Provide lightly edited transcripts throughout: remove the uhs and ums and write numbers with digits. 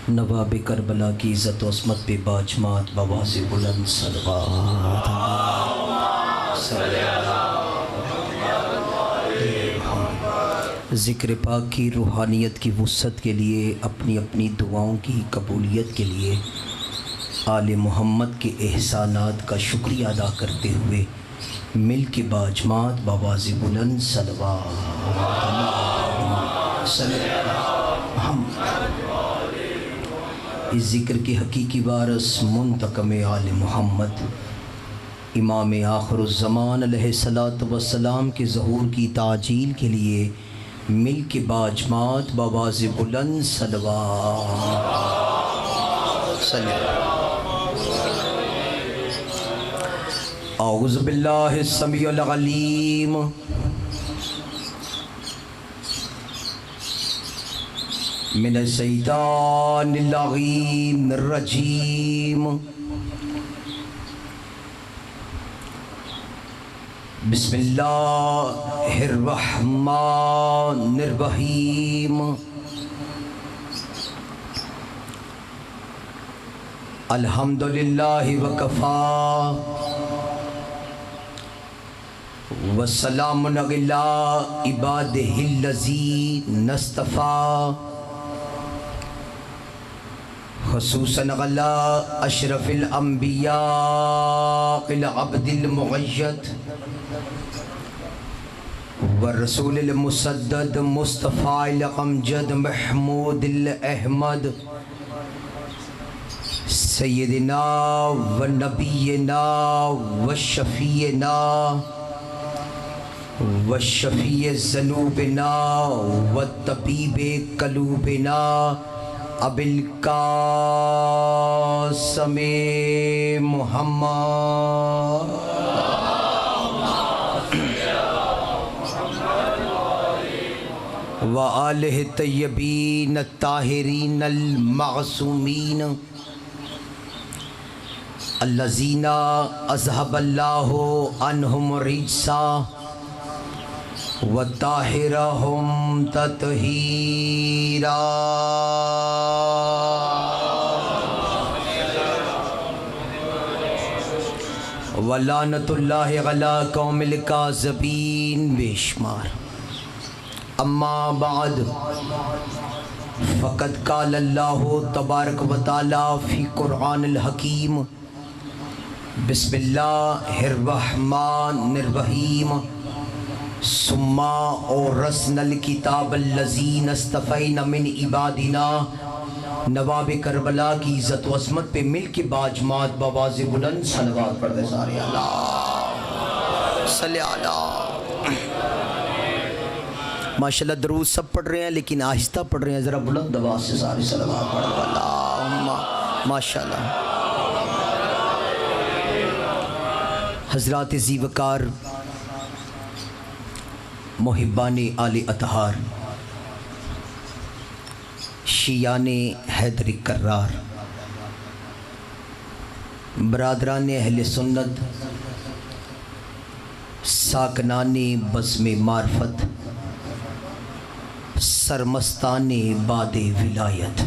نواب کربلا کی عزت و عظمت پہ باجمات بواز بلند صلوات ذکر پاک کی روحانیت کی وسعت کے لیے، اپنی اپنی دعاؤں کی قبولیت کے لیے آل محمد کے احسانات کا شکریہ ادا کرتے ہوئے مل کے باجمات بواز بلند صلوات اس ذکر کے حقیقی وارث منتقم آل محمد امام آخر الزمان علیہ الصلاۃ والسلام کے ظہور کی تعجیل کے لیے مل کے باجمات بواز بلند صلوات اعوذ باللہ السمیع العلیم من الشیطان اللعین الرجیم بسم اللہ الرحمن الرحیم الحمدللہ وکفا والسلام علی عبادہ الذین اصطفیٰ خصوصاً علی اشرف الانبیاء العبد المعید والرسول المسدد مصطفیٰ الامجد محمود الاحمد سیدنا و نبینا و شفیعنا و شفیع ذنوبنا و طبیب قلوبنا ابو القاسم محمد وآلہ الطیبین الطاہرین المعصومین الذین اذھب اللہ عنہم الرجس وطہرہم تطہیرا ولعنۃ اللہ علی قوم الکاذبین بے شمار اما بعد فقد قال اللہ تبارک و تعالی فی قرآن الحکیم بسم اللہ الرحمن الرحیم ثم اورثنا الکتاب الذین اصطفینا من عبادنا نواب کربلا کی عزت و عظمت پہ مل کے باجمات بواز بلند صلوات پڑھتے سارے اللہ صلی اللہ ماشاءاللہ درود سب پڑھ رہے ہیں لیکن آہستہ پڑھ رہے ہیں، ذرا بلند آواز سے سارے صلوات پڑھ اللہم ماشاءاللہ۔ حضرات ذی وقار محبان آل اطہار شیعان حیدر کرار برادران اہل سنت ساکنان بزم معرفت سرمستان باد ولایت،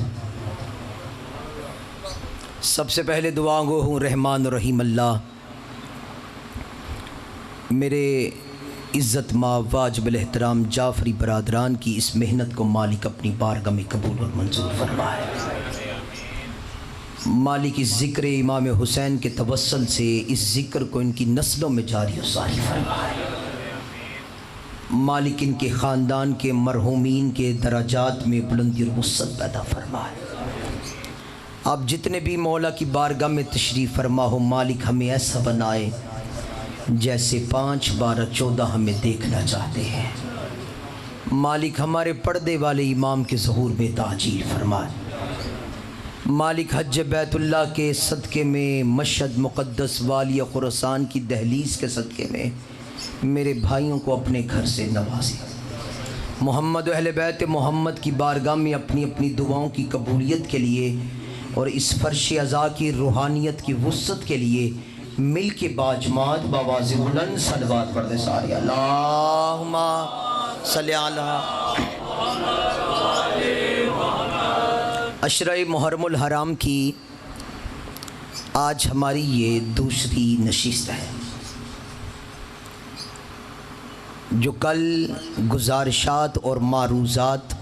سب سے پہلے دعا گو ہوں رحمان الرحیم اللہ میرے عزت ماں واجب الاحترام جعفری برادران کی اس محنت کو مالک اپنی بارگاہ میں قبول اور منظور فرمائے۔ مالک اس ذکر امام حسین کے توسل سے اس ذکر کو ان کی نسلوں میں جاری و ساری فرمائے۔ مالک ان کے خاندان کے مرحومین کے درجات میں بلندی اور وسعت پیدا فرمائے۔ آپ جتنے بھی مولا کی بارگاہ میں تشریف فرما ہو، مالک ہمیں ایسا بنائے جیسے 5 12 14 ہمیں دیکھنا چاہتے ہیں۔ مالک ہمارے پردے والے امام کے ظہور میں تعجیل فرمائے۔ مالک حج بیت اللہ کے صدقے میں، مشہد مقدس والی خراسان کی دہلیز کے صدقے میں میرے بھائیوں کو اپنے گھر سے نوازے۔ محمد و اہل بیت محمد کی بارگاہ میں اپنی اپنی دعاؤں کی قبولیت کے لیے اور اس فرش عزا کی روحانیت کی وسعت کے لیے مل کے باجمات بواز بلند صلوات پڑھتے سارے اللہم صلی اللہ عشرہ محرم الحرام کی آج ہماری یہ دوسری نشست ہے، جو کل گزارشات اور معروضات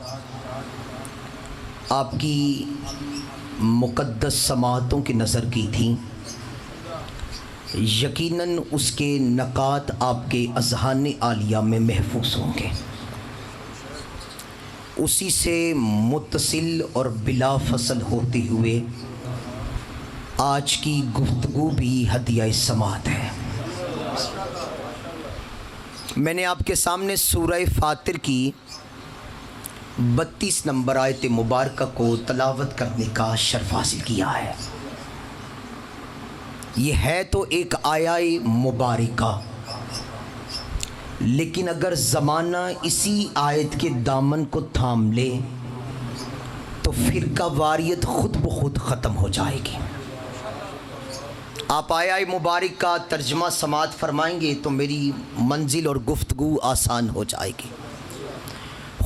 آپ کی مقدس سماعتوں کی نظر کی تھیں، یقیناً اس کے نکات آپ کے اذہان عالیہ میں محفوظ ہوں گے۔ اسی سے متصل اور بلا فصل ہوتے ہوئے آج کی گفتگو بھی ہدیہ سماعت ہے۔ میں نے آپ کے سامنے سورہ فاطر کی 32 نمبر آیت مبارکہ کو تلاوت کرنے کا شرف حاصل کیا ہے۔ یہ ہے تو ایک آیہ مبارکہ، لیکن اگر زمانہ اسی آیت کے دامن کو تھام لے تو فرقہ واریت خود بخود ختم ہو جائے گی۔ آپ آیہ مبارک کا ترجمہ سماعت فرمائیں گے تو میری منزل اور گفتگو آسان ہو جائے گی۔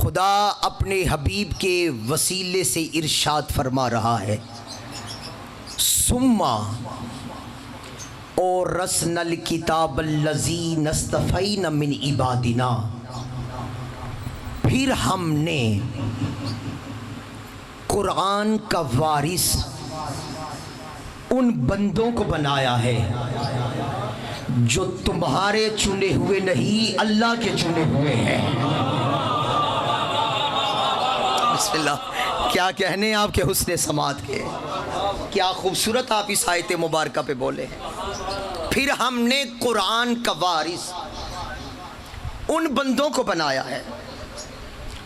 خدا اپنے حبیب کے وسیلے سے ارشاد فرما رہا ہے، ثم اورثنا الکتاب الذین اصطفینا من عبادنا، پھر ہم نے قرآن کا وارث ان بندوں کو بنایا ہے جو تمہارے چنے ہوئے نہیں، اللہ کے چنے ہوئے ہیں۔ بسم اللہ، کیا کہنے آپ کے حسن سماعت کے، کیا خوبصورت آپ اس آیت مبارکہ پہ بولے ہیں۔ پھر ہم نے قرآن کا وارث ان بندوں کو بنایا ہے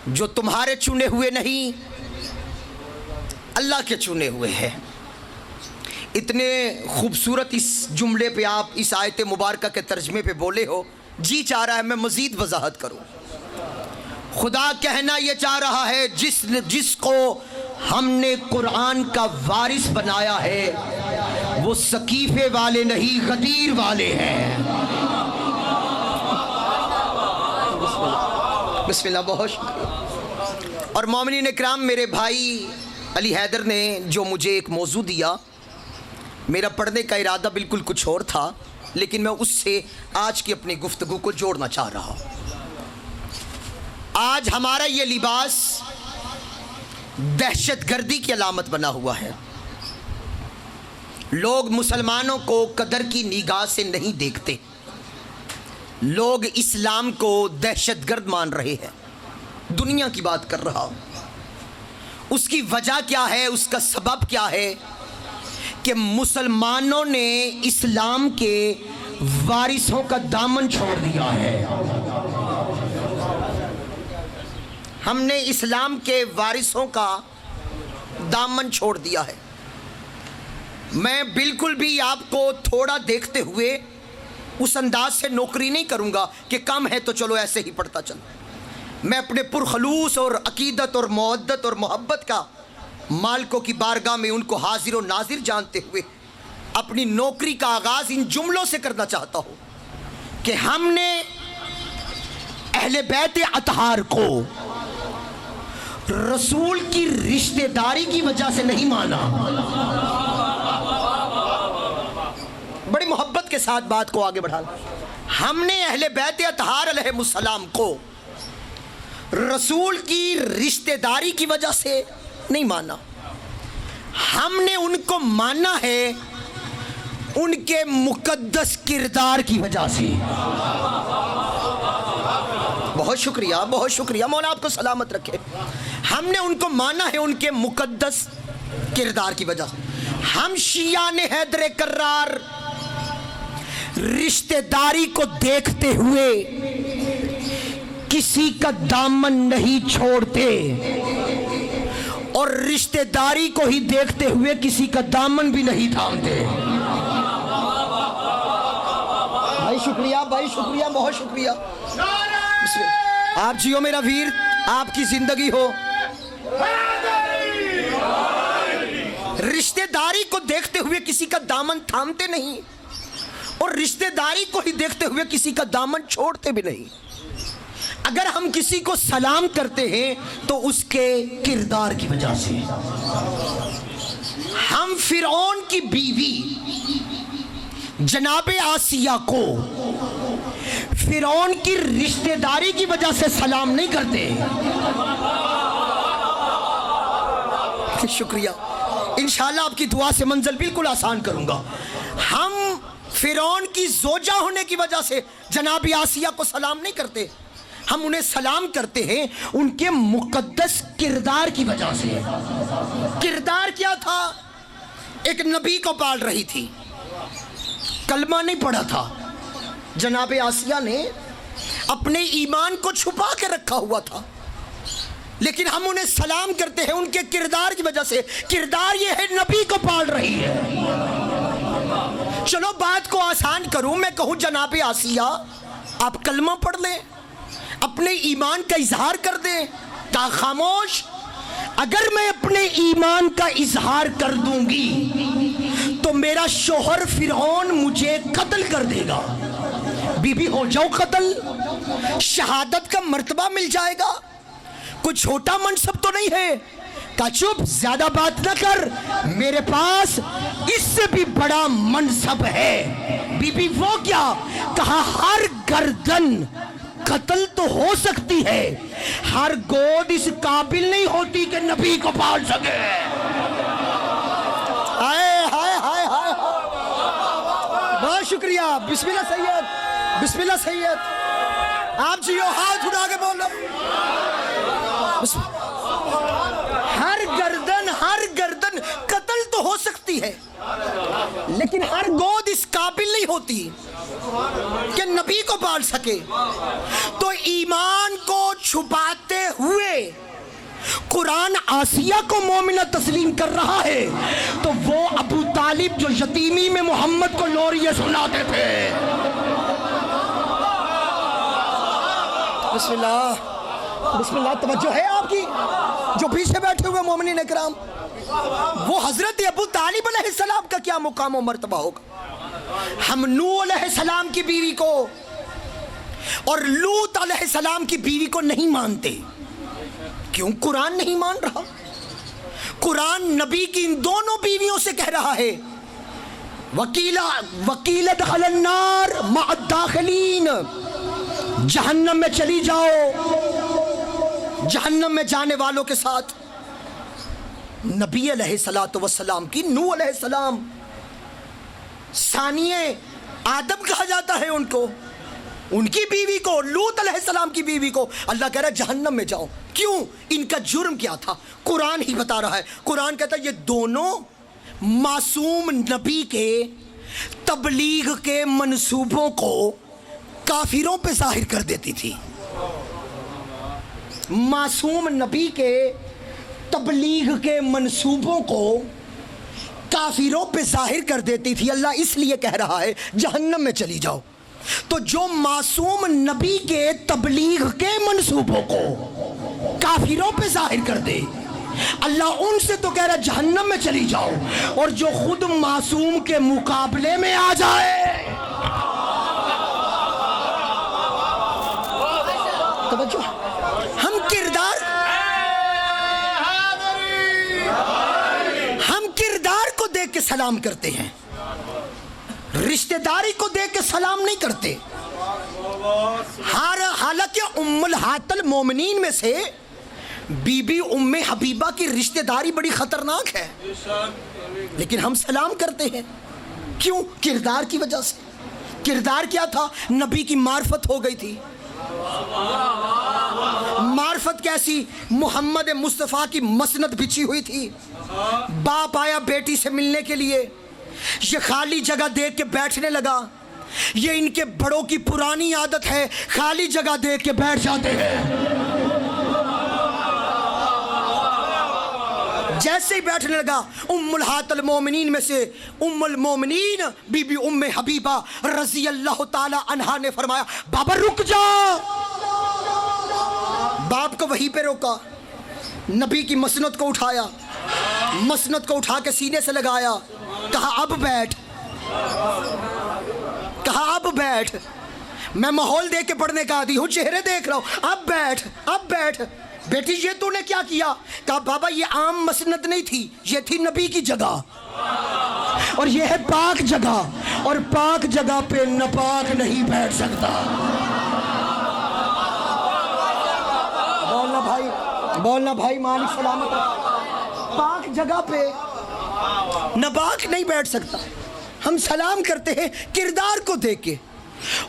جو تمہارے چنے ہوئے نہیں، اللہ کے چنے ہوئے ہیں۔ اتنے خوبصورت اس جملے پہ آپ اس آیت مبارکہ کے ترجمے پہ بولے ہو، جی چاہ رہا ہے میں مزید وضاحت کروں۔ خدا کہنا یہ چاہ رہا ہے جس کو ہم نے قرآن کا وارث بنایا ہے وہ سقیفے والے نہیں، غدیر والے ہیں۔ بسم اللہ، بہت شکریہ۔ اور مومنین اکرام، میرے بھائی علی حیدر نے جو مجھے ایک موضوع دیا، میرا پڑھنے کا ارادہ بالکل کچھ اور تھا، لیکن میں اس سے آج کی اپنی گفتگو کو جوڑنا چاہ رہا ہوں۔ آج ہمارا یہ لباس دہشت گردی کی علامت بنا ہوا ہے۔ لوگ مسلمانوں کو قدر کی نگاہ سے نہیں دیکھتے، لوگ اسلام کو دہشت گرد مان رہے ہیں۔ دنیا کی بات کر رہا ہوں۔ اس کی وجہ کیا ہے، اس کا سبب کیا ہے کہ مسلمانوں نے اسلام کے وارثوں کا دامن چھوڑ دیا ہے۔ ہم نے اسلام کے وارثوں کا دامن چھوڑ دیا ہے۔ میں بالکل بھی آپ کو تھوڑا دیکھتے ہوئے اس انداز سے نوکری نہیں کروں گا کہ کم ہے تو چلو ایسے ہی پڑھتا چلو۔ میں اپنے پرخلوص اور عقیدت اور مودت اور محبت کا مالکوں کی بارگاہ میں ان کو حاضر و ناظر جانتے ہوئے اپنی نوکری کا آغاز ان جملوں سے کرنا چاہتا ہوں کہ ہم نے اہل بیت اطہار کو رسول کی رشتہ داری کی وجہ سے نہیں مانا۔ بڑی محبت کے ساتھ بات کو آگے بڑھا، ہم نے اہل بیت اطہار علیہ السلام کو رسول کی رشتہ داری کی وجہ سے نہیں مانا، ہم نے ان کو مانا ہے ان کے مقدس کردار کی وجہ سے۔ بہت شکریہ، بہت شکریہ، مولا آپ کو سلامت رکھے۔ ہم نے ان کو مانا ہے ان کے مقدس کردار کی وجہ سے۔ ہم شیعان حیدر کرار رشتہ داری کو دیکھتے ہوئے کسی کا دامن نہیں چھوڑتے، اور رشتہ داری کو ہی دیکھتے ہوئے کسی کا دامن بھی نہیں تھامتے۔ بھائی شکریہ، بھائی شکریہ، بہت شکریہ۔ آپ جیو میرا ویر، آپ کی زندگی ہو۔ رشتہ داری کو دیکھتے ہوئے کسی کا دامن تھامتے نہیں، اور رشتہ داری کو ہی دیکھتے ہوئے کسی کا دامن چھوڑتے بھی نہیں۔ اگر ہم کسی کو سلام کرتے ہیں تو اس کے کردار کی وجہ سے. ہم فرعون کی بیوی جناب آسیہ کو فرعون کی رشتہ داری کی وجہ سے سلام نہیں کرتے. شکریہ, انشاءاللہ آپ کی دعا سے منزل بالکل آسان کروں گا. ہم فرعون کی زوجہ ہونے کی وجہ سے جناب آسیہ کو سلام نہیں کرتے, ہم انہیں سلام کرتے ہیں ان کے مقدس کردار کی وجہ سے. کردار کیا تھا؟ ایک نبی کو پال رہی تھی, کلمہ نہیں پڑھا تھا. جناب آسیہ نے اپنے ایمان کو چھپا کے رکھا ہوا تھا, لیکن ہم انہیں سلام کرتے ہیں ان کے کردار کی وجہ سے. کردار یہ ہے نبی کو پال رہی ہے. چلو بات کو آسان کروں, میں کہوں جناب آسیہ آپ کلمہ پڑھ لیں, اپنے ایمان کا اظہار کر دیں. تا خاموش, اگر میں اپنے ایمان کا اظہار کر دوں گی تو میرا شوہر فرعون مجھے قتل کر دے گا. بی بی ہو جاؤ قتل, شہادت کا مرتبہ مل جائے گا, کوئی چھوٹا منصب تو نہیں ہے. کہا چپ, زیادہ بات نہ کر, میرے پاس اس سے بھی بڑا منصب ہے. بی بی وہ کیا؟ کہا ہر گردن قتل تو ہو سکتی ہے, ہر گود اس قابل نہیں ہوتی کہ نبی کو پال سکے. ہائے ہائے ہائے ہائے, بہت شکریہ. بسم اللہ سید, بسم اللہ سید, آپ جیو, ہاتھ اٹھا کے بولو. ہر گردن قتل تو ہو سکتی ہے, لیکن ہر گود اس قابل نہیں ہوتی کہ نبی کو پال سکے. تو ایمان کو چھپاتے ہوئے قرآن آسیہ کو مومنہ تسلیم کر رہا ہے, تو وہ ابو طالب جو یتیمی میں محمد کو لوریے سناتے تھے. بسم اللہ, بسم اللہ. توجہ ہے آپ کی جو پیچھے بیٹھے ہوئے مومنین اکرام, وہ حضرت ابو طالب علیہ السلام کا کیا مقام و مرتبہ ہوگا. ہم نوح علیہ السلام کی بیوی کو اور لوط علیہ السلام کی بیوی کو نہیں مانتے. کیوں؟ قرآن نہیں مان رہا. قرآن نبی کی ان دونوں بیویوں سے کہہ رہا ہے وکیل دخل النار مع الداخلین, جہنم میں چلی جاؤ, جہنم میں جانے والوں کے ساتھ. نبی علیہ السلام کی نوح علیہ السلام ثانیہ آدم کہا جاتا ہے ان کو, ان کی بیوی کو, لوط علیہ السلام کی بیوی کو اللہ کہہ رہا ہے جہنم میں جاؤ. کیوں؟ ان کا جرم کیا تھا؟ قرآن ہی بتا رہا ہے. قرآن کہتا ہے یہ دونوں معصوم نبی کے تبلیغ کے منصوبوں کو کافروں پہ ظاہر کر دیتی تھی. معصوم نبی کے تبلیغ کے منصوبوں کو کافروں پہ ظاہر کر دیتی تھی. اللہ اس لیے کہہ رہا ہے جہنم میں چلی جاؤ. تو جو معصوم نبی کے تبلیغ کے منصوبوں کو کافروں پہ ظاہر کر دے, اللہ ان سے تو کہہ رہا ہے جہنم میں چلی جاؤ, اور جو خود معصوم کے مقابلے میں آ جائے. توجہ, ہم کردار کو دیکھ کے سلام کرتے ہیں, رشتہ داری کو دیکھ کے سلام نہیں کرتے. حالانکہ ام الہات المومنین میں سے بی بی ام حبیبہ کی رشتہ داری بڑی خطرناک ہے, لیکن ہم سلام کرتے ہیں. کیوں؟ کردار کی وجہ سے. کردار کیا تھا؟ نبی کی معرفت ہو گئی تھی. معرفت کیسی؟ محمد مصطفیٰ کی مسند بچھی ہوئی تھی. باپ آیا بیٹی سے ملنے کے لیے, یہ خالی جگہ دیکھ کے بیٹھنے لگا. یہ ان کے بڑوں کی پرانی عادت ہے, خالی جگہ دیکھ کے بیٹھ جاتے ہیں. جیسے ہی بیٹھنے لگا, ام الہات المومنین میں سے ام المومنین بی بی ام حبیبہ رضی اللہ تعالی عنہا نے فرمایا بابا رک جا. باپ کو وہیں پہ روکا, نبی کی مسند کو اٹھایا, مسند کو اٹھا کے سینے سے لگایا, کہا اب بیٹھ, کہا اب بیٹھ. میں ماحول دیکھ کے پڑھنے کا عادی ہوں، چہرے دیکھ رہا ہوں. اب بیٹھ بیٹی، یہ تو نے کیا کیا؟ کہا بابا یہ عام مسند نہیں تھی، یہ تھی نبی کی جگہ، اور یہ ہے پاک جگہ، اور پاک جگہ پہ ناپاک نہیں بیٹھ سکتا. بولنا بھائی مالک سلامت. پاک جگہ پہ ناپاک نہیں بیٹھ سکتا. ہم سلام کرتے ہیں کردار کو دیکھ کے.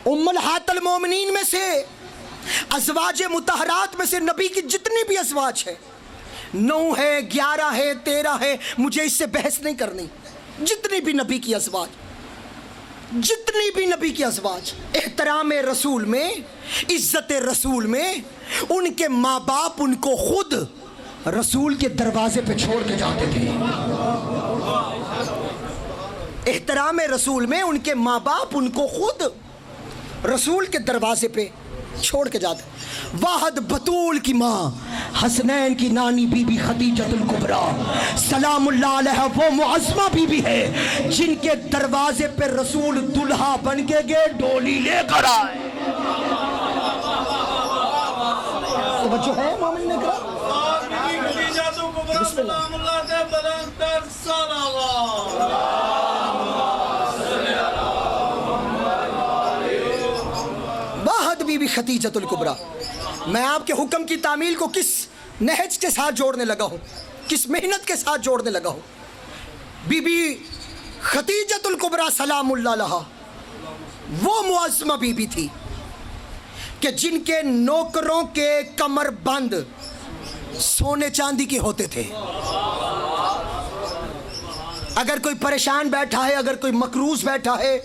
ام الہات المومنین میں سے، ازواج مطہرات میں سے نبی کی جتنی بھی ازواج ہے، 9 ہے، 11 ہے، 13 ہے، مجھے اس سے بحث نہیں کرنی. جتنی بھی نبی کی ازواج، احترام رسول میں، عزت رسول میں، ان کے ماں باپ ان کو خود رسول کے دروازے پہ چھوڑ کے جاتے تھے. احترام رسول میں ان کے ماں باپ ان کو خود رسول کے دروازے پہ چھوڑ کے جاتے. واحد بطول کی ماں، حسنین کی نانی بی بی خدیجۃ الکبریٰ سلام اللہ علیہ، وہ معظمہ بی بی ہے جن کے دروازے پہ رسول دلہا بن کے گئے، ڈولی لے کر آئے. توجہ ہے مومن نے کہا بسم اللہ. واحد بی بی خدیجۃ الکبریٰ. میں آپ کے حکم کی تعمیل کو کس نہج کے ساتھ جوڑنے لگا ہوں، کس محنت کے ساتھ جوڑنے لگا ہوں. بی بی خدیجۃ الکبریٰ سلام اللہ علیہا وہ معظمہ بی بی تھی کہ جن کے نوکروں کے کمر بند سونے چاندی کے ہوتے تھے. اگر کوئی پریشان بیٹھا ہے، اگر کوئی مقروض بیٹھا ہے،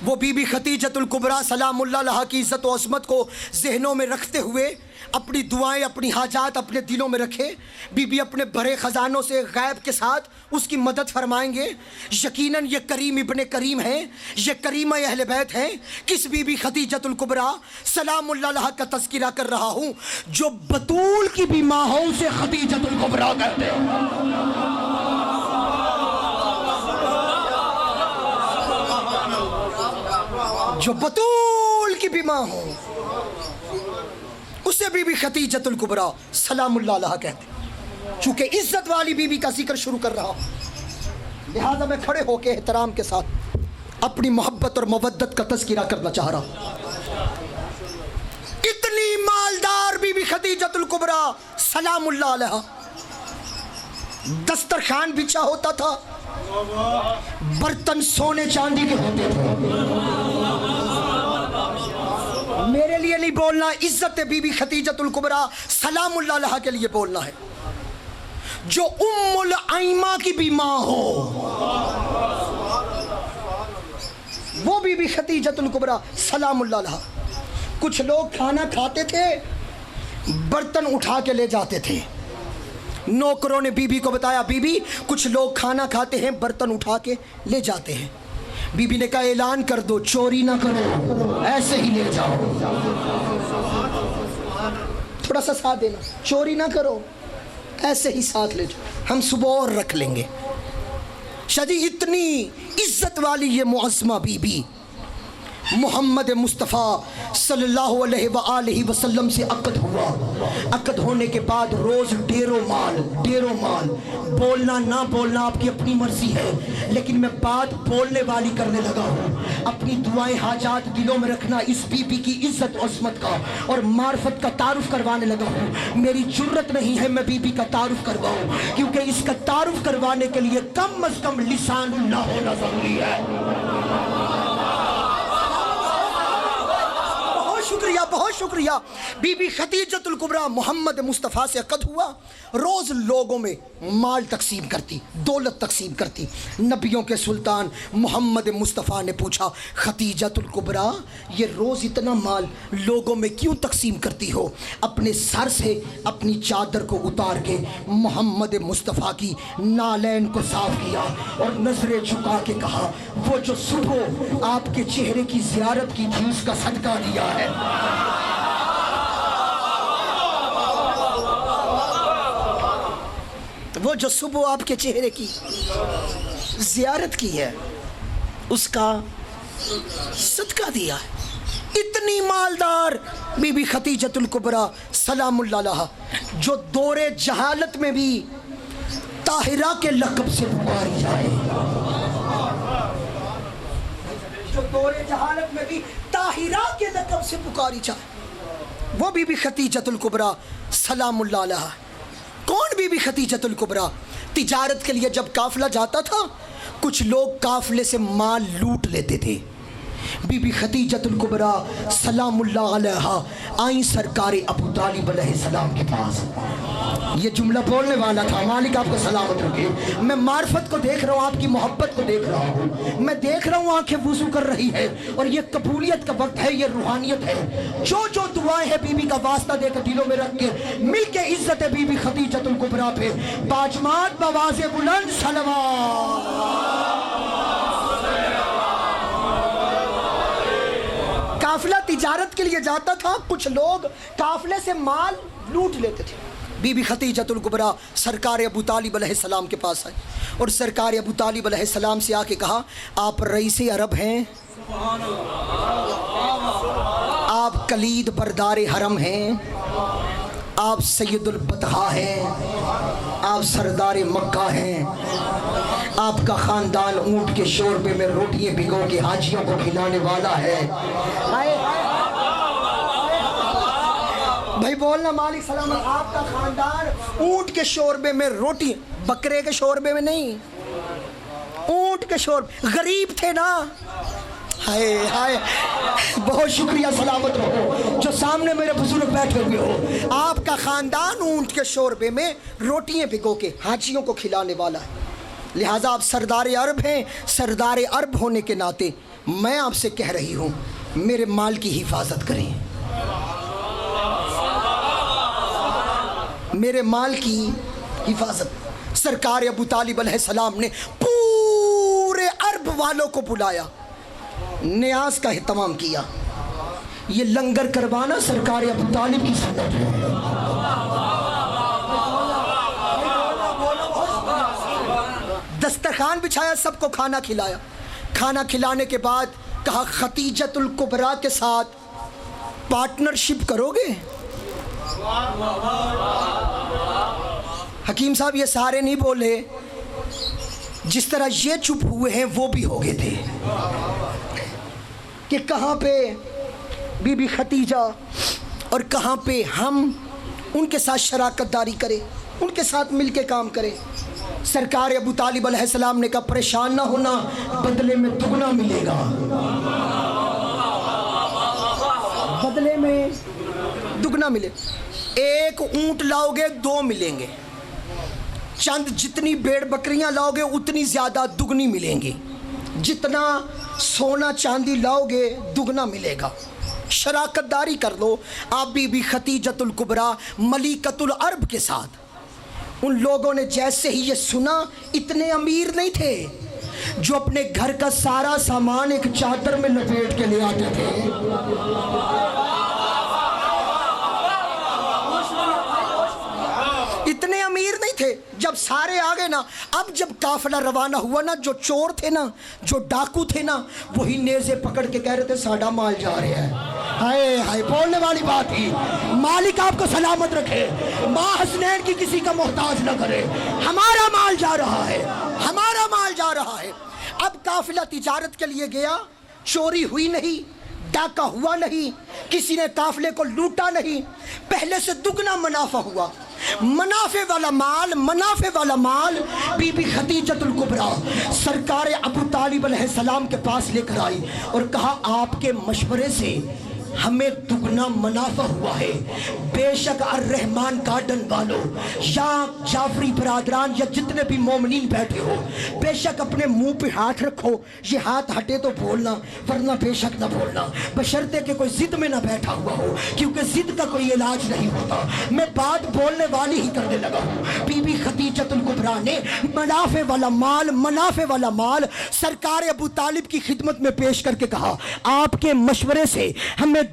وہ بی بی خدیجۃ الکبریٰ سلام اللہ علیہا کی عزت و عظمت کو ذہنوں میں رکھتے ہوئے اپنی دعائیں، اپنی حاجات اپنے دلوں میں رکھے. بی بی اپنے بھرے خزانوں سے غیب کے ساتھ اس کی مدد فرمائیں گے. یقیناً یہ کریم ابن کریم ہیں، یہ کریمہ اہل بیت ہیں. کس بی بی خدیجۃ الکبریٰ سلام اللہ علیہا کا تذکرہ کر رہا ہوں، جو بطول کی بھی ماں ہوں سے خدیجۃ الکبریٰ کہتے ہیں. جو بطول کی بھی ماں ہوں اسے بی بی خدیجۃ الکبریٰ سلام اللہ علیہا کہتے ہیں. چونکہ عزت والی بی بی کا ذکر شروع کر رہا ہوں، لہذا میں کھڑے ہو کے احترام کے ساتھ اپنی محبت اور مودت کا تذکرہ کرنا چاہ رہا ہوں. اتنی مالدار بی بی خدیجۃ الکبریٰ سلام اللہ علیہا، دسترخوان بچھا ہوتا تھا، برتن سونے چاندی کے ہوتے تھے. میرے لیے نہیں بولنا، عزت بی بی خدیجۃ الکبریٰ سلام اللہ علیہا کے لیے بولنا ہے. جو ام الائمہ کی بھی ماں ہو وہ بی بی خدیجۃ الکبریٰ سلام اللہ علیہا. کچھ لوگ کھانا کھاتے تھے، برتن اٹھا کے لے جاتے تھے. نوکروں نے بی بی کو بتایا، بی بی کچھ لوگ کھانا کھاتے ہیں برتن اٹھا کے لے جاتے ہیں. بی بی نے کہا اعلان کر دو، چوری نہ کرو، ایسے ہی لے جاؤ. تھوڑا سا ساتھ دینا، چوری نہ کرو، ایسے ہی ساتھ لے جاؤ، ہم صبح اور رکھ لیں گے. شاہ جی اتنی عزت والی یہ معظمہ بی بی محمد مصطفیٰ صلی اللہ علیہ وآلہ وسلم سے عقد ہوا. عقد ہونے کے بعد روز ڈیروں مال. بولنا نہ بولنا آپ کی اپنی مرضی ہے، لیکن میں بات بولنے والی کرنے لگا ہوں. اپنی دعائیں حاجات دلوں میں رکھنا، اس بی بی کی عزت و عظمت کا اور معرفت کا تعارف کروانے لگا ہوں. میری جرت نہیں ہے میں بی بی کا تعارف کرواؤں، کیونکہ اس کا تعارف کروانے کے لیے کم از کم لسان اللہ ہونا ضروری ہے. بہت شکریہ. بی بی خدیجۃ الکبریٰ محمد مصطفیٰ سے عقد ہوا. روز لوگوں میں مال تقسیم کرتی، دولت تقسیم کرتی. نبیوں کے سلطان محمد مصطفیٰ نے پوچھا، خدیجۃ الکبریٰ یہ روز اتنا مال لوگوں میں کیوں تقسیم کرتی ہو؟ اپنے سر سے اپنی چادر کو اتار کے محمد مصطفیٰ کی نالین کو صاف کیا اور نظریں جھکا کے کہا، وہ جو صبح آپ کے چہرے کی زیارت کی تھی اس کا صدقہ دیا ہے. وہ جو صبح آپ کے چہرے کی زیارت کی ہے اس کا صدقہ دیا ہے. اتنے اتنی مالدار بی بی خدیجۃ الکبریٰ سلام اللہ علیہا، جو دور جہالت میں بھی طاہرہ کے لقب سے پکاری جائے، جو دور جہالت میں بھی طاہرہ کے لقب سے پکاری جائے، وہ بی بی خدیجۃ الکبریٰ سلام اللہ علیہا۔ کون بی بی خدیجۃ الکبریٰ؟ تجارت کے لیے جب قافلہ جاتا تھا، کچھ لوگ قافلے سے مال لوٹ لیتے تھے۔ بی بی خدیجۃ الکبریٰ سلام اللہ علیہا آئیں سرکار ابو طالب علیہ السلام کے پاس۔ یہ جملہ بولنے والا تھا، مالک آپ کو سلامت رکھے۔ میں معرفت کو دیکھ رہا ہوں، آپ کی محبت کو دیکھ رہا ہوں، میں دیکھ رہا ہوں آنکھیں وضو کر رہی ہے، اور یہ قبولیت کا وقت ہے، یہ روحانیت ہے۔ جو دعائیں ہیں بی بی کا واسطہ دے کر دلوں میں رکھ کے مل کے عزت بی بی خدیجۃ الکبریٰ پہ باجمات بواز بلند صلوات۔ قافلہ تجارت کے لیے جاتا تھا، کچھ لوگ قافلے سے مال لوٹ لیتے تھے۔ بی بی خدیجۃ الکبریٰ سرکار ابو طالب علیہ السلام کے پاس آئی اور سرکار ابو طالب علیہ السلام سے آ کے کہا، آپ رئیس عرب ہیں، آپ کلید بردار حرم ہیں، آپ سید البطحاء ہیں، آپ سردار مکہ ہیں، آپ کا خاندان اونٹ کے شوربے میں روٹیاں بھگو کے حاجیوں کو کھلانے والا ہے۔ بھائی بولنا مالک سلامت، آپ کا خاندان اونٹ کے شوربے میں روٹی، بکرے کے شوربے میں نہیں، اونٹ کے شوربے، غریب تھے نا۔ ہائے ہائے، بہت شکریہ، سلامت رہو جو سامنے میرے بزرگ بیٹھے ہوئے ہو۔ آپ کا خاندان اونٹ کے شوربے میں روٹیاں بھگو کے حاجیوں کو کھلانے والا ہے، لہٰذا آپ سردار عرب ہیں۔ سردار عرب ہونے کے ناطے میں آپ سے کہہ رہی ہوں، میرے مال کی حفاظت کریں، میرے مال کی حفاظت۔ سرکار ابو طالب علیہ السلام نے پورے عرب والوں کو بلایا، نیاز کا اہتمام کیا۔ یہ لنگر کروانا سرکار ابو طالب کی سنت ہے۔ دسترخوان بچھایا، سب کو کھانا کھلایا۔ کھانا کھلانے کے بعد کہا، خدیجۃ الکبریٰ کے ساتھ پارٹنرشپ کرو گے؟ حکیم صاحب یہ سارے نہیں بولے، جس طرح یہ چپ ہوئے ہیں وہ بھی ہو گئے تھے کہ کہاں پہ بی بی خدیجہ اور کہاں پہ ہم ان کے ساتھ شراکت داری کریں، ان کے ساتھ مل کے کام کریں۔ سرکار ابو طالب علیہ السلام نے کہا، پریشان نہ ہونا، بدلے میں دگنا ملے گا، بدلے میں دگنا ملے۔ ایک اونٹ لاؤ گے 2 ملیں گے، چند جتنی بیڑ بکریاں لاؤ گے اتنی زیادہ دگنی ملیں گی، جتنا سونا چاندی لاؤ گے دگنا ملے گا، شراکت داری کر لو۔ آپ بی بی خدیجۃ الکبریٰ ملکۃ العرب کے ساتھ، ان لوگوں نے جیسے ہی یہ سنا، اتنے امیر نہیں تھے جو اپنے گھر کا سارا سامان ایک چادر میں لپیٹ کے لے آتے تھے، اتنے امیر نہیں تھے۔ جب سارے آگے نا، اب جب قافلہ روانہ ہوا نا، جو چور تھے نا، جو ڈاکو تھے نا، وہی نیزے پکڑ کے کہہ رہے تھے ساڈا مال جا رہا ہے۔ ہائے ہائے، بولنے والی بات ہی، مالک آپ کو سلامت رکھے، ماں حسنین کی کسی کا محتاج نہ کرے، ہمارا مال جا رہا ہے، ہمارا مال جا رہا ہے۔ اب قافلہ تجارت کے لیے گیا، چوری ہوئی نہیں، ڈاکہ ہوا نہیں، کسی نے قافلے کو لوٹا نہیں، پہلے سے دگنا منافع ہوا۔ منافع والا مال بی بی خدیجۃ الکبریٰ سرکار ابو طالب علیہ السلام کے پاس لے کر آئی اور کہا، آپ کے مشورے سے ہمیں دگنا منافع ہوا ہے۔ بے شک الرحمان گارڈن والوں یا جعفری برادران یا جتنے بھی مومنین بیٹھے ہو، بے شک اپنے منہ پہ ہاتھ رکھو، یہ ہاتھ ہٹے تو بولنا، ورنہ بے شک نہ بولنا، بشرطے کہ کوئی ضد میں نہ بیٹھا ہوا ہو، کیونکہ ضد کا کوئی علاج نہیں ہوتا۔ میں بات بولنے والی ہی کرنے لگا ہوں۔ بی بی خدیجۃ الکبریٰ نے منافع والا مال سرکار ابو طالب کی خدمت میں پیش کر کے کہا، آپ کے مشورے سے ہمیں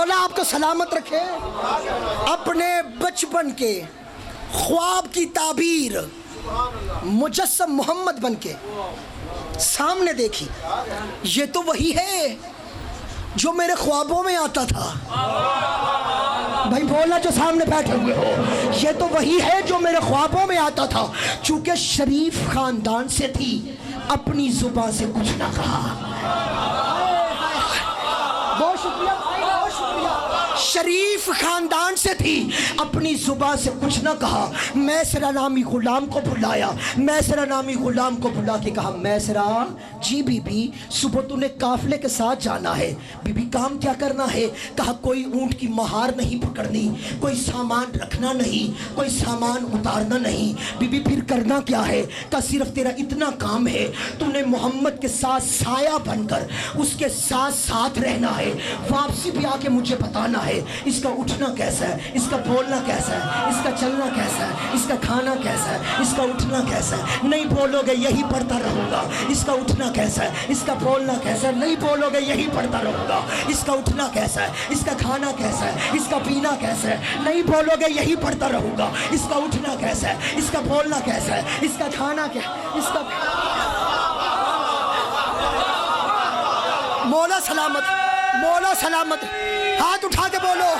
مولا آپ کو سلامت رکھے. اپنے بچپن کے خواب کی تعبیر مجسم محمد بن کے سامنے دیکھی. یہ تو وہی ہے جو میرے خوابوں میں آتا تھا. بھائی بولا جو سامنے بیٹھے ہوئے ہو, یہ تو وہی ہے جو میرے خوابوں میں آتا تھا. چونکہ شریف خاندان سے تھی, اپنی زبان سے کچھ نہ کہا. بہت شکریہ, بہت شکریہ. شریف خاندان سے تھی, اپنی زبان سے کچھ نہ کہا. میسرہ نامی غلام کو بلایا, میسرہ نامی غلام کو بلا کے کہا, میسرہ جی بی بی صبح تو نے قافلے کے ساتھ جانا ہے. بی بی کام کیا کرنا ہے؟ کہا کوئی اونٹ کی مہار نہیں پکڑنی, کوئی سامان رکھنا نہیں, کوئی سامان اتارنا نہیں. بی بی پھر کرنا کیا ہے؟ کہا صرف تیرا اتنا کام ہے, تو نے محمد کے ساتھ سایہ بن کر اس کے ساتھ ساتھ رہنا ہے. واپسی بھی آ کے مجھے بتانا ہے اس کا اٹھنا کیسا ہے, اس کا بولنا کیسا ہے, اس کا چلنا کیسا ہے, اس کا کھانا کیسا ہے, اس کا اٹھنا کیسا ہے. نہیں بولو گے یہی پڑھتا رہوں گا. اس کا اٹھنا کیسا ہے, اس کا بولنا کیسا ہے. نہیں بولو گے یہی پڑھتا رہوں گا. اس کا اٹھنا کیسا ہے, اس کا کھانا کیسا ہے, اس کا پینا کیسا ہے. نہیں بولو گے یہی پڑھتا رہوں گا. اس کا اٹھنا کیسا ہے, اس کا بولنا کیسا ہے, اس کا کھانا کیا, اس کا مولا سلامت, مولا سلامت. ہاتھ اٹھا کے بولو.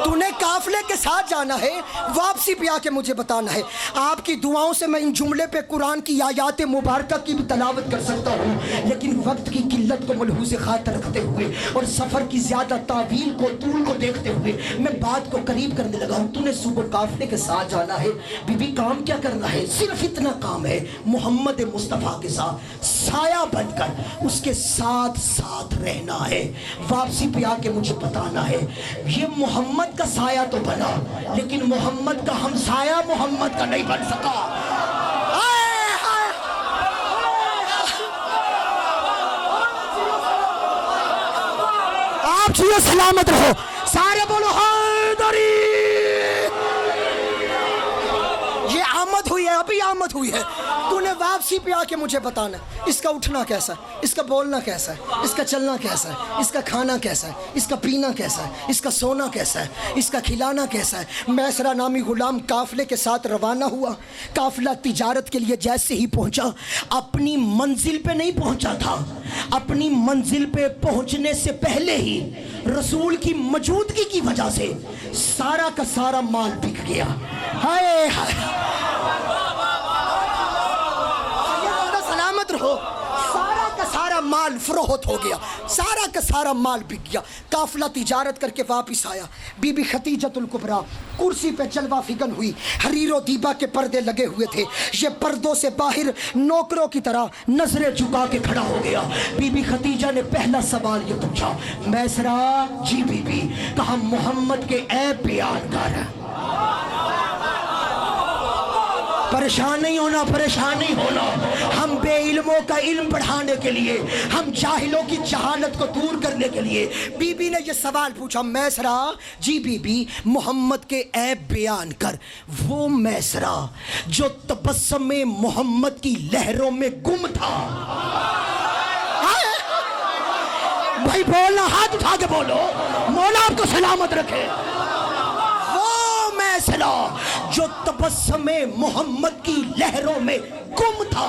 تو نے قافلے کے ساتھ جانا ہے, واپسی پہ آ کے مجھے بتانا ہے. آپ کی دعاؤں سے میں ان جملے پہ قرآن کی آیات مبارکہ کی بھی تلاوت کر سکتا ہوں, لیکن وقت کی قلت کو ملحوظ خاطر رکھتے ہوئے اور سفر کی زیادہ طویل کو طول کو دیکھتے ہوئے میں بات کو قریب کرنے لگا ہوں. تو نے صبح قافلے کے ساتھ جانا ہے, بی بی کام کیا کرنا ہے؟ صرف اتنا کام ہے, محمد مصطفیٰ کے ساتھ سایہ بن کر اس کے ساتھ ساتھ رہنا ہے. واپسی پہ آ کے مجھے بتانا ہے. یہ محمد کا سایہ تو بنا, لیکن محمد کا ہمسایہ محمد کا نہیں بن سکا. آپ جیو سلامت رہو, سارے بولو حیدری. یہ آمد ہوئی ہے, ابھی آمد ہوئی ہے. تو نے واپسی پہ آ کے مجھے بتانا ہے اس کا اٹھنا کیسا ہے, اس کا بولنا کیسا ہے, اس کا چلنا کیسا ہے, اس کا کھانا کیسا ہے, اس کا پینا کیسا ہے, اس کا سونا کیسا ہے, اس کا کھلانا کیسا ہے. میسرہ نامی غلام قافلے کے ساتھ روانہ ہوا. قافلہ تجارت کے لیے جیسے ہی پہنچا, اپنی منزل پہ نہیں پہنچا تھا, اپنی منزل پہ پہنچنے سے پہلے ہی رسول کی موجودگی کی وجہ سے سارا کا سارا مال بک گیا. ہائے ہائے, سلامت رہو. سارا کا سارا مال فروخت ہو گیا, سارا کا سارا مال بک گیا. قافلہ تجارت کر کے واپس آیا. بی بی خدیجۃ الکبریٰ کرسی پہ جلوہ فگن ہوئی. حریر و دیبا کے پردے لگے ہوئے تھے. یہ پردوں سے باہر نوکروں کی طرح نظریں جھکا کے کھڑا ہو گیا. بی بی خدیجہ نے پہلا سوال یہ پوچھا, میسرہ جی بی بی, کہا محمد کے عیب بیان کر. پریشان نہیں ہونا, پریشان نہیں ہونا. ہم بے علموں کا علم بڑھانے کے لیے, ہم جاہلوں کی جہالت کو دور کرنے کے لیے بی بی نے یہ سوال پوچھا, میسرہ جی بی بی محمد کے عیب بیان کر. وہ میسرہ جو تبسم محمد کی لہروں میں گم تھا. بھائی بولنا, ہاتھ اٹھا کے بولو, مولا آپ کو سلامت رکھے. جو تبسم محمد کی لہروں میں گم تھا,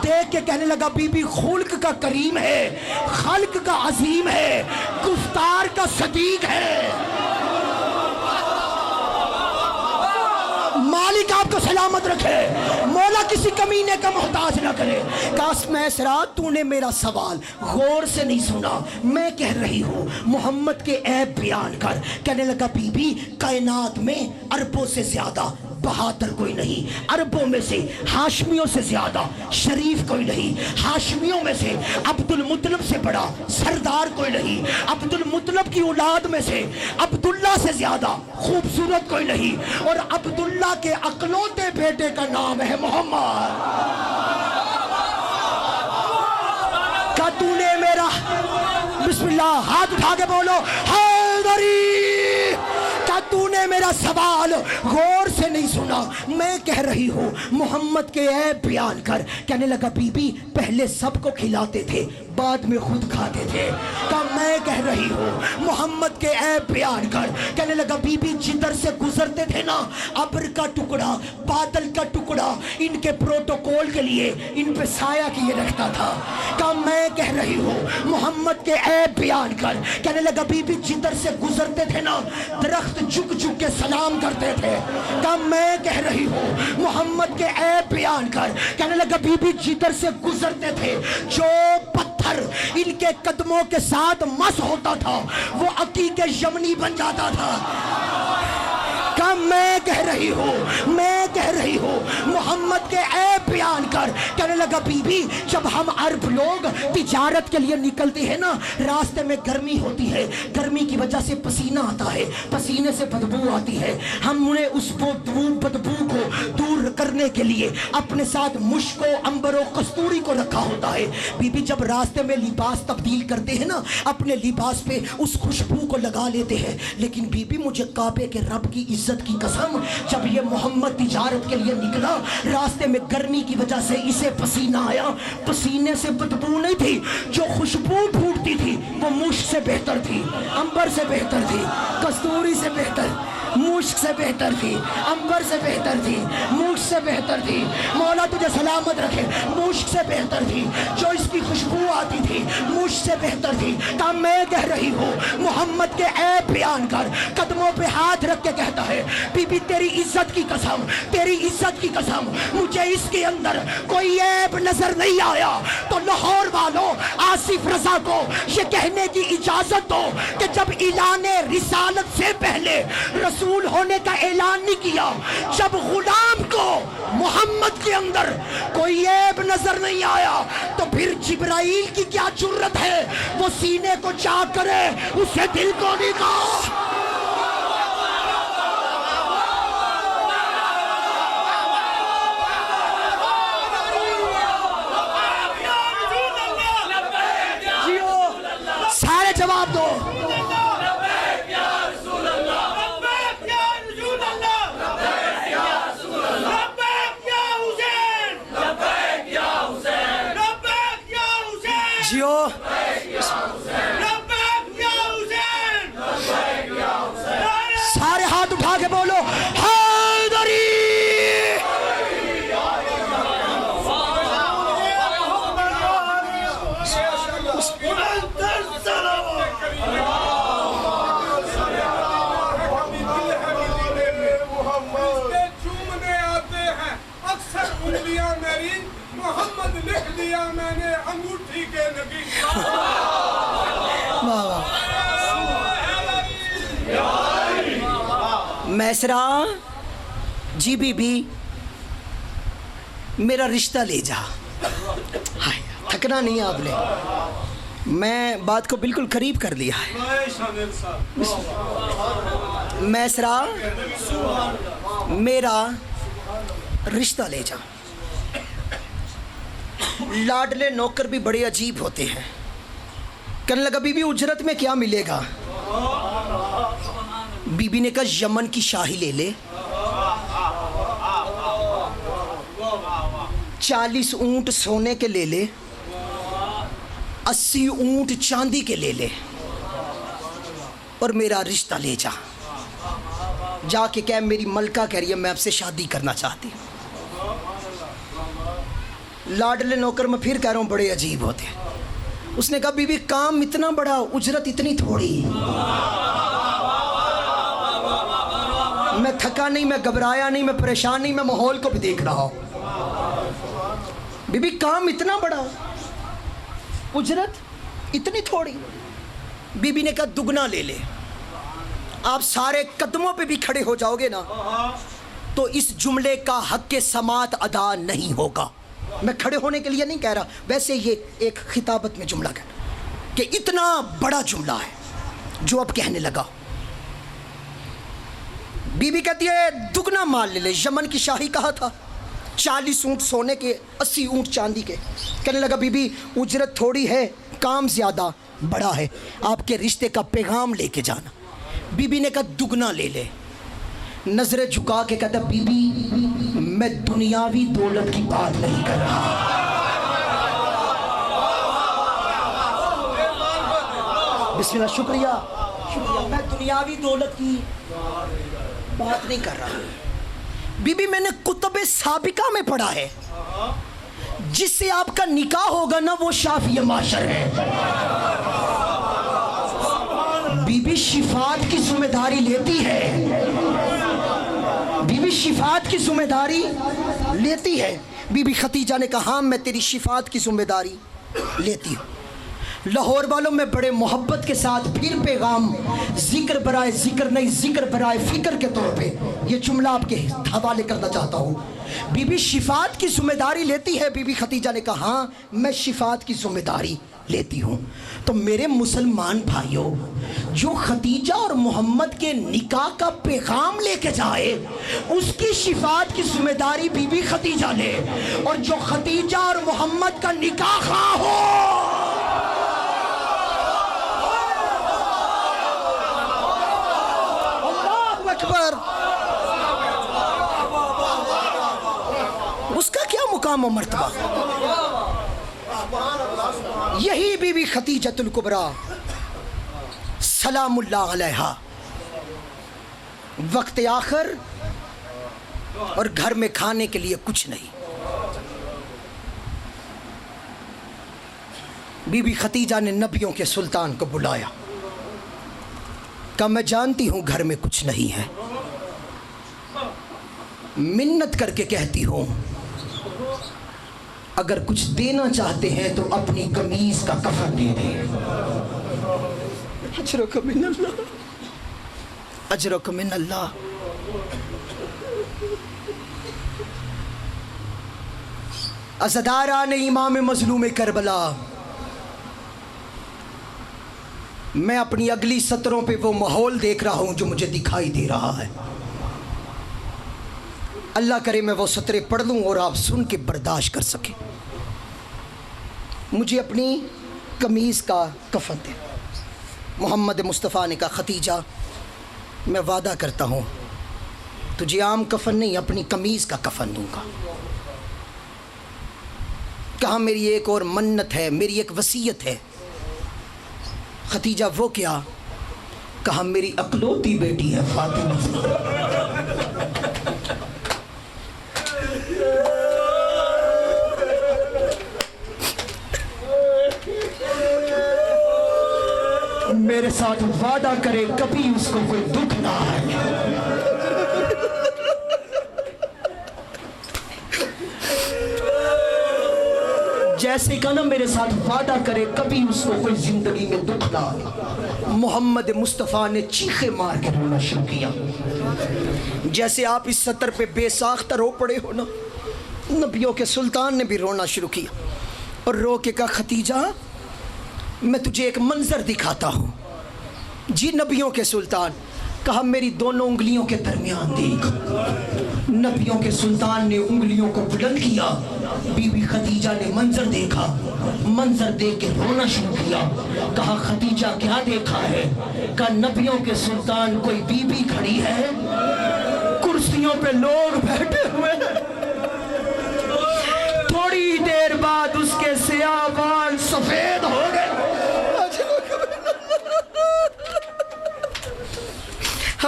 دیکھ کے کہنے لگا بی بی خلق کا کریم ہے, خلق کا عظیم ہے, گفتار کا صدیق ہے. مالک آپ کو سلامت رکھے, مولا کسی کمینے کا محتاج نہ کرے. کاش میسرہ تو نے میرا سوال غور سے نہیں سنا, میں کہہ رہی ہوں محمد کے عیب بیان کر. کہنے لگا بی بی کائنات میں عربوں سے زیادہ بہادر کوئی نہیں, عربوں میں سے ہاشمیوں سے زیادہ شریف کوئی نہیں, ہاشمیوں میں سے عبد المطلب سے بڑا سردار کوئی نہیں, عبد المطلب کی اولاد میں سے عبداللہ سے زیادہ خوبصورت کوئی نہیں, اور عبداللہ کے اکلوتے بیٹے کا نام ہے محمد. کیا تو نے میرا, بسم اللہ, ہاتھ اٹھا کے بولو حیدری, کیا تو نے میرا سوال غور سے نہیں سنا. میں کہہ رہی ہوں محمد کے عیب بیان کر. کہنے لگا بی بی پہلے سب کو کھلاتے تھے بعد میں خود کھاتے تھے. کہا میں کہہ رہی ہوں محمد کے عیب بیان کر. کہنے لگا بی بی جدھر سے گزرتے تھے نا ابر کا ٹکڑا بادل کا ٹکڑا ان کے پروٹوکول کے لیے ان پہ سایہ کیے رکھتا تھا. کہا میں کہہ رہی ہوں محمد کے عیب بیان کر. کہنے لگا بی بی جدھر سے گزرتے تھے نا درخت جھک جھک کے سلام کرتے تھے. کہا میں کہہ رہی ہوں محمد کے عیب بیان کر. کہنے لگا بی بی جدھر سے گزرتے تھے جو پتھر ان کے قدموں کے ساتھ مس ہوتا تھا وہ عقیق یمنی بن جاتا تھا. کہا میں کہہ رہی ہوں محمد کے عیب بیان کر. کہنے لگا بی بی جب ہم عرب لوگ تجارت کے لیے نکلتے ہیں نا راستے میں گرمی ہوتی ہے گرمی کی وجہ سے پسینہ آتا ہے پسینے سے بدبو آتی ہے. ہم نے اس بدبو کو دور کرنے کے لیے اپنے ساتھ مشک و عنبر و کستوری کو رکھا ہوتا ہے. بی بی جب راستے میں لباس تبدیل کرتے ہیں نا اپنے لباس پہ اس خوشبو کو لگا لیتے ہیں. لیکن بی بی مجھے کعبے کے رب کی عزت کی قسم جب یہ محمد تجارت کے لیے نکلا راستے میں گرمی کی وجہ سے اسے پسینہ آیا. پسینے سے بدبو نہیں تھی جو خوشبو پھوٹتی تھی وہ مشک سے بہتر تھی عنبر سے بہتر تھی کستوری سے بہتر مشک سے بہتر تھی عنبر سے بہتر تھی مشک سے بہتر تھی. مولا تجھے سلامت رکھے. مشک سے بہتر تھی جو اس کی خوشبو آتی تھی مشک سے بہتر تھی. کہا میں کہہ رہی ہوں محمد کے عیب بیان کر. قدموں پہ ہاتھ رکھ کے کہتا ہے بی بی تیری عزت کی قسم تیری عزت کی قسم مجھے اس کے اندر کوئی عیب نظر نہیں آیا. تو لاہور والوں آصف رضا کو یہ کہنے کی اجازت دو کہ جب اعلان رسالت سے پہلے رسول ہونے کا اعلان نہیں کیا جب غلام کو محمد کے اندر کوئی عیب نظر نہیں آیا تو پھر جبرائیل کی کیا جرت ہے وہ سینے کو چاک کرے اسے دل کو نہیں کہا. سارے جواب دو. جیو سارے ہاتھ اٹھا کے بولو حیدری. چومنے آتے ہیں اکثر انگلیاں میری محمد لکھ دیا میں نے انگوٹھی کے نبی. میسرا جی بی بی میرا رشتہ لے جا. تھکنا نہیں آپ نے میں بات کو بالکل قریب کر لیا ہے. میسرا میرا رشتہ لے جا. لاڈلے نوکر بھی بڑے عجیب ہوتے ہیں. کہنے لگا بی بی اجرت میں کیا ملے گا. بی بی نے کہا یمن کی شاہی لے لے 40 اونٹ سونے کے لے لے 80 اونٹ چاندی کے لے لے اور میرا رشتہ لے جا. جا کے کہہ میری ملکہ کہہ رہی ہے میں آپ سے شادی کرنا چاہتی ہوں. لاڈلے نوکر میں پھر کہہ رہا ہوں بڑے عجیب ہوتے ہیں. اس نے کہا بی بی کام اتنا بڑا اجرت اتنی تھوڑی. میں تھکا نہیں میں گھبرایا نہیں میں پریشان نہیں میں ماحول کو بھی دیکھ رہا ہوں. بی بی کام اتنا بڑا اجرت اتنی تھوڑی. بی بی نے کہا دگنا لے لے. آپ سارے قدموں پہ بھی کھڑے ہو جاؤ گے نا تو اس جملے کا حق سماعت ادا نہیں ہوگا. میں کھڑے ہونے کے لیے نہیں کہہ رہا ویسے یہ ایک خطابت میں جملہ کہہ کہ اتنا بڑا جملہ ہے جو اب کہنے لگا. بی بی کہتی ہے دگنا مال لے لے. یمن کی شاہی کہا تھا 40 اونٹ سونے کے 80 اونٹ چاندی کے. کہنے لگا بی بی اجرت تھوڑی ہے کام زیادہ بڑا ہے آپ کے رشتے کا پیغام لے کے جانا. بی بی نے کہا دگنا لے لے. نظریں جھکا کے کہتا بیوی میں دنیاوی دولت کی بات نہیں کر رہا. بسم اللہ. شکریہ شکریہ. میں دنیاوی دولت کی بات نہیں کر رہا. بی بی میں نے کتب سابقہ میں پڑھا ہے جس سے آپ کا نکاح ہوگا نا وہ شافی معاشر ہے. بی بی شفاعت کی ذمہ داری لیتی ہے. بی بی شفاعت کی ذمہ داری لیتی ہے. بی بی ختیجہ نے کہا ہاں میں تیری شفاعت کی ذمہ داری لیتی ہوں. لاہور والوں میں بڑے محبت کے ساتھ پھر پیغام ذکر برائے ذکر نہیں ذکر برائے فکر کے طور پہ یہ جملہ آپ کے حوالے کرنا چاہتا ہوں. بی بی شفاعت کی ذمہ داری لیتی ہے. بی بی ختیجہ نے کہا ہاں میں شفاعت کی ذمہ داری لیتی ہوں. تو میرے مسلمان بھائیوں جو ختیجہ اور محمد کے نکاح کا پیغام لے کے جائے اس کی شفاعت کی ذمہ داری بی بی ختیجہ لے, اور جو ختیجہ اور محمد کا نکاح خواہ ہو اکبر اس کا کیا مقام و مرتبہ. یہی بی بی ختیجۃ الکبریٰ سلام اللہ علیہا وقت آخر اور گھر میں کھانے کے لیے کچھ نہیں. بی بی ختیجہ نے نبیوں کے سلطان کو بلایا, کہا میں جانتی ہوں گھر میں کچھ نہیں ہے, منت کر کے کہتی ہوں اگر کچھ دینا چاہتے ہیں تو اپنی قمیض کا کفن دے دیں. اجرک من اللہ اجرک من اللہ. عزاداران امام مظلوم کربلا, میں اپنی اگلی سطروں پہ وہ ماحول دیکھ رہا ہوں جو مجھے دکھائی دے رہا ہے. اللہ کرے میں وہ سطریں پڑھ لوں اور آپ سن کے برداشت کر سکیں. مجھے اپنی قمیض کا کفن دے. محمد مصطفیٰ نے کہا ختیجہ میں وعدہ کرتا ہوں تجھے عام کفن نہیں اپنی قمیض کا کفن دوں گا. کہا میری ایک اور منت ہے, میری ایک وصیت ہے. ختیجہ وہ کیا؟ کہا میری اکلوتی بیٹی ہے فاطمہ. میرے ساتھ وعدہ کرے کبھی اس کو کوئی دکھ نہ آئے. جیسے کہ نا میرے ساتھ وعدہ کرے کبھی اس کو کوئی زندگی میں دکھ نہ آئے. محمد مصطفیٰ نے چیخے مار کے رونا شروع کیا. جیسے آپ اس سطر پہ بے ساختہ رو پڑے ہو نا, نبیوں کے سلطان نے بھی رونا شروع کیا اور رو کے کہا ختیجہ میں تجھے ایک منظر دکھاتا ہوں. جی نبیوں کے سلطان. کہا میری دونوں انگلیوں کے درمیان دیکھ. نبیوں کے سلطان نے انگلیوں کو بلند کیا. بی بی ختیجہ نے منظر دیکھا, منظر دیکھ کے رونا شروع کیا. کہا ختیجہ کیا دیکھا ہے؟ کہا نبیوں کے سلطان کوئی بی بی کھڑی ہے, کرسیوں پہ لوگ بیٹھے ہوئے ہیں. تھوڑی دیر بعد اس کے سیاہ بال سفید ہو گئے.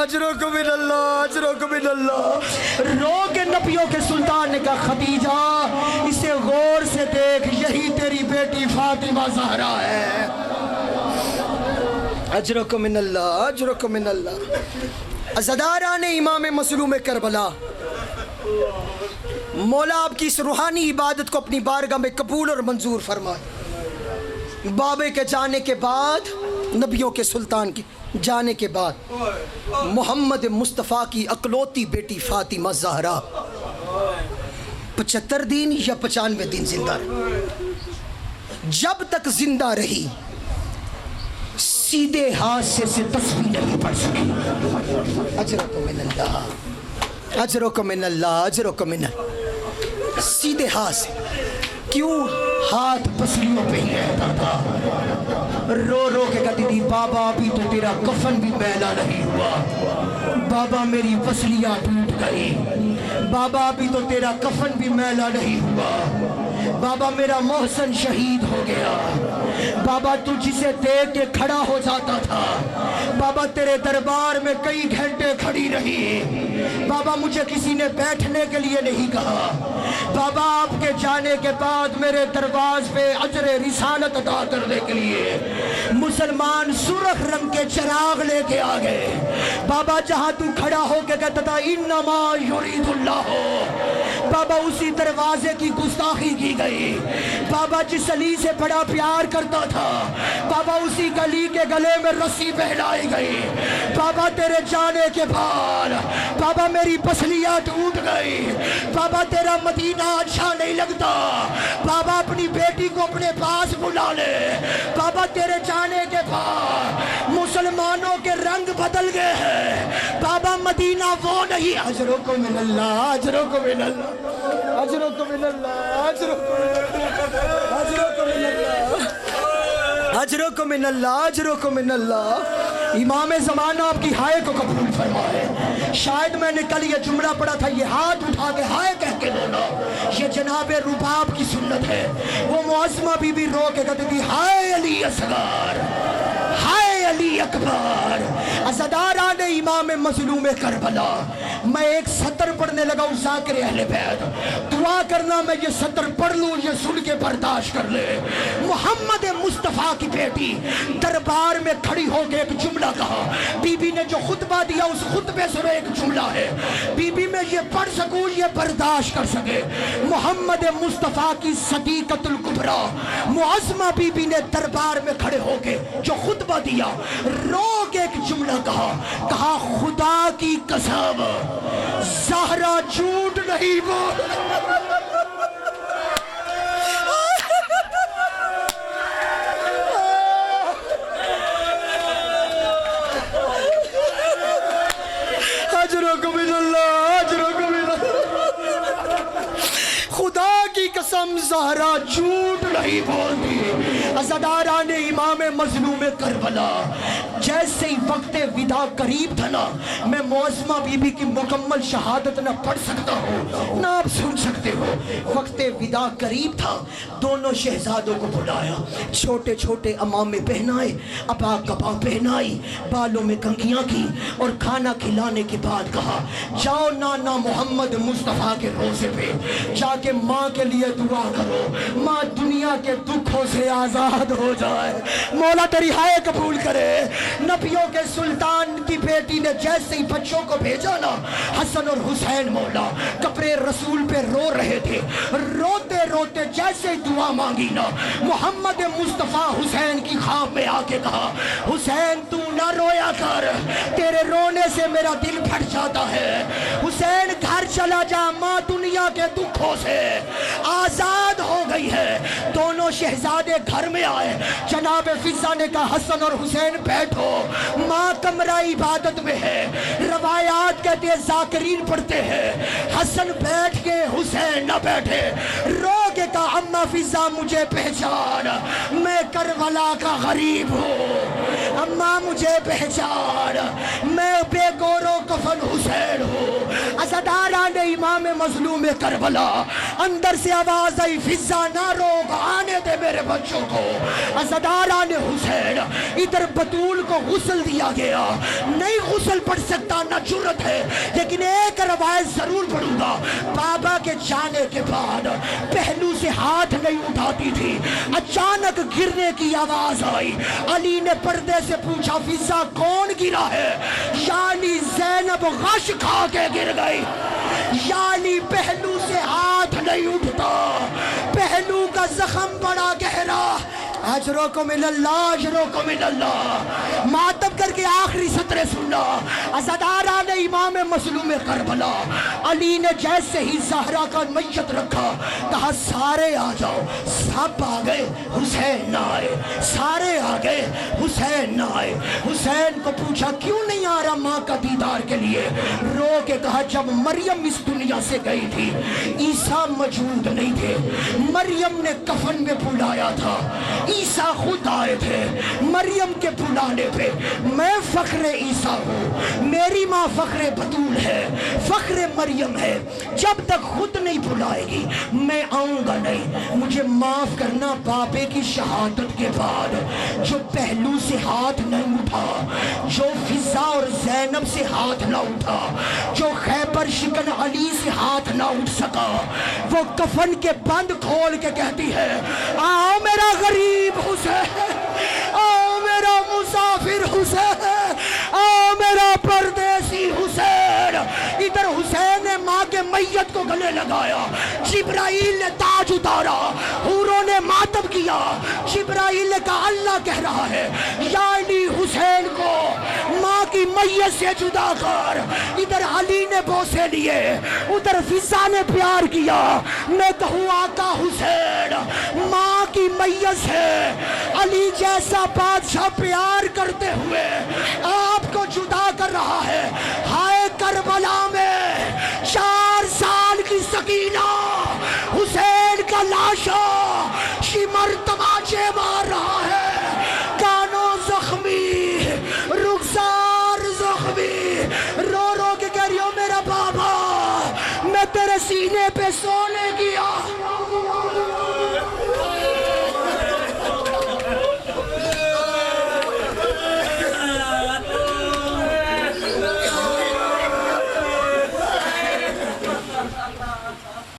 اجرک من اللہ اجرک من اللہ. رو کے نبیوں کے سلطان نے کہا ختیجہ اسے غور سے دیکھ, یہی تیری بیٹی فاطمہ زہرا ہے. اجرک من اللہ اجرک من اللہ. عزاداران امام مظلوم کربلا, مولا آپ کی اس روحانی عبادت کو اپنی بارگاہ میں قبول اور منظور فرمائے. بابے کے جانے کے بعد, نبیوں کے سلطان کے جانے کے بعد, محمد مصطفیٰ کی اکلوتی بیٹی فاطمہ زہرا 75 دن یا 95 دن زندہ رہی. جب تک زندہ رہی سیدھے ہاتھ سے تسبیح نہیں پڑھ سکی. اجرک من اللہ اجرک من اللہ اجرک من اللہ. سیدھے ہاتھ سے. کیوں؟ ہاتھ پسلیوں پہ ہی رہتا تھا، رو رو کے کہتی تھی بابا ابھی تو تیرا کفن بھی میلا نہیں ہوا، بابا میری پسلیاں ٹوٹ گئی، بابا ابھی تو تیرا کفن بھی میلا نہیں ہوا، بابا میرا محسن شہید ہو گیا، بابا تو جسے دیکھ کے کھڑا ہو جاتا تھا، بابا تیرے دربار میں کئی گھنٹے کھڑی رہی، بابا مجھے کسی نے بیٹھنے کے لیے نہیں کہا، بابا آپ کے جانے کے بعد میرے درواز پہ اجر رسالت ادا کرنے کے لیے مسلمان سرخ رنگ کے چراغ لے کے آ گئے، بابا جہاں تو کھڑا ہو کے کہتا تھا انما یرید اللہ، بابا اسی دروازے کی گستاخی کی گئی، بابا جس علی سے بڑا پیار کرتا تھا بابا اسی گلی کے گلے میں رسی پہنائی گئی، بابا تیرے جانے کے بعد بابا میری پسلیاں ٹوٹ گئی، بابا تیرا مدینہ اچھا نہیں لگتا، بابا اپنی بیٹی کو اپنے پاس بلا لے، بابا تیرے جانے کے بعد مسلمانوں کے رنگ بدل گئے ہیں، بابا مدینہ وہ نہیں، اجرکم من اللہ، اجرکم من اللہ، اجرکم من اللہ، اجرکم من اللہ، اجرکم من اللہ، اجرکم من اللہ۔ امام زمانہ آپ کی ہائے کو قبول فرمائے۔ شاید میں نے کل یہ جملہ پڑھا تھا، یہ ہاتھ اٹھا کے ہائے کہہ کے رونا، یہ جناب رباب کی سنت ہے۔ وہ معصمہ بی بی رو کے کہتی تھی ہائے علی اصغر، ہائے علی اکبر، عزاداران امام مظلوم کربلا۔ میں ایک سطر پڑھنے لگا ہوں، ذاکر اہل بیت، دعا کرنا میں یہ سطر پڑھ لوں، یہ سن کے برداشت کر لے۔ محمد مصطفیٰ کی بیٹی دربار میں کھڑی ہو کے ایک جملہ کہا، بی بی نے جو خطبہ دیا اس خطبے سے ایک جملہ ہے، بی بی میں یہ پڑھ سکوں، یہ برداشت کر سکے۔ محمد مصطفیٰ کی صدیقۃ الکبریٰ معصمہ بی بی نے دربار میں کھڑے ہو کے جو خطبہ دیا، رو کے ایک جملہ کہا خدا کی قسم زہرا جھوٹ نہیں بول، اجرکم من اللہ، اجرکم من اللہ، خدا کی قسم زہرا جھوٹ نہیں بولتی۔ عزاداران امام مظلوم کربلا، جیسے ہی وقت ودا قریب تھا نا، میں معصمہ بی بی کی مکمل شہادت نہ پڑھ سکتا ہوں نہ آپ سن سکتے ہو۔ وقت ودا قریب تھا، دونوں شہزادوں کو بلایا، چھوٹے چھوٹے امامے پہنائے، ابا کبا پہنائی، بالوں میں کنگھیاں کی، اور کھانا کھلانے کے بعد کہا جاؤ نانا محمد مصطفیٰ کے روزے پہ جا کے ماں کے لیے دعا کرو، ماں دنیا کے دکھوں سے آزاد ہو جائے، مولا تیری ہائے قبول کرے۔ نبیوں کے سلطان کی بیٹی نے جیسے ہی بچوں کو بھیجا نا، حسن اور حسین مولا کپڑے رسول پہ رو رہے تھے، روتے روتے جیسے ہی دعا مانگی نا، محمد مصطفیٰ حسین کی خواب میں آ کے کہا حسین تو نہ رویا کر، تیرے رونے سے میرا دل پھٹ جاتا ہے، حسین گھر چلا جا، ماں دنیا کے دکھوں سے آزاد ہو گئی ہے۔ دونوں شہزادے گھر میں آئے، جناب فضہ نے کہا حسن اور حسین بیٹھو، ماں کمرہ عبادت میں ہے، روایات کہتے ہیں ذاکرین پڑھتے ہیں، حسن بیٹھ کے حسین نہ بیٹھے، رو کے کہا اماں فضہ مجھے پہچان، میں کربلا کا غریب ہوں، اماں مجھے پہچان، میں بے گور و کفن حسین ہوں۔ عزاداران امام مظلوم کربلا، اندر سے آواز آئی فضہ نہ روک، آنے دے میرے بچوں کو۔ عزاداران حسین، ادھر بطول کو غسل دیا گیا، نہیں غسل پڑھ سکتا نہ جرت ہے، لیکن ایک روایت ضرور پڑھوں گا، بابا کے جانے کے بعد پہلو سے ہاتھ نہیں اٹھاتی تھی، اچانک گرنے کی آواز آئی، علی نے پردے سے پوچھا فضہ کون گرا ہے؟ یعنی زینب غش کھا کے گر گئی، یعنی پہلو سے ہاتھ نہیں اٹھتا، پہلو کا زخم بڑا گہرا۔ اجرکم من اللہ، اجرکم من اللہ۔ ماتم کر کے آخری سطرے سننا، عزاداران امام مظلوم کربلا، علی نے جیسے ہی زہرا کا میت رکھا کہا سارے آ جاؤ، سب آ گئے، حسین نہ آئے، سارے آ گئے، حسین نہ آئے۔ حسین کو پوچھا کیوں نہیں آ رہا ماں کا دیدار کے لیے؟ رو کے کہا جب مریم اس دنیا سے گئی تھی عیسیٰ موجود نہیں تھے، مریم نے کفن میں بلایا تھا، عیسیٰ خود آئے تھے مریم کے بلانے پہ۔ میں فخر عیسیٰ ہوں، میری ماں فخر بطول ہے، فخر مریم ہے، جب تک خود نہیں بلائے گی میں آؤں گا نہیں۔ مجھے معاف کرنا بابے کی شہادت کے بعد جو پہلو سے ہاتھ نہیں اٹھا، جو فضا اور زینب سے ہاتھ نہ اٹھا، جو خیبر شکن علی سے ہاتھ نہ اٹھ سکا، وہ کفن کے بند کھول کے کہتی ہے آؤ میرا غریب حسین، آؤ میرا مسافر حسین، آؤ میرا پردیسی حسین۔ ادھر حسین نے ماں کے میت کو گلے لگایا، جبرائیل نے تاج اتارا، حوروں نے ماتم کیا، جبرائیل نے کہا اللہ کہہ رہا ہے یا علی حسین کو ماں کی میت سے جدا کر۔ ادھر علی نے بوسے لیے، ادھر فضا نے پیار کیا۔ میں کہوں آقا حسین ماں کی میت سے علی جیسا بادشاہ پیار کرتے ہوئے آپ کو جدا کر رہا ہے۔ ہائے کربلا میں 4 سال کی سکینہ حسین کا لاشا شمر تماچے مار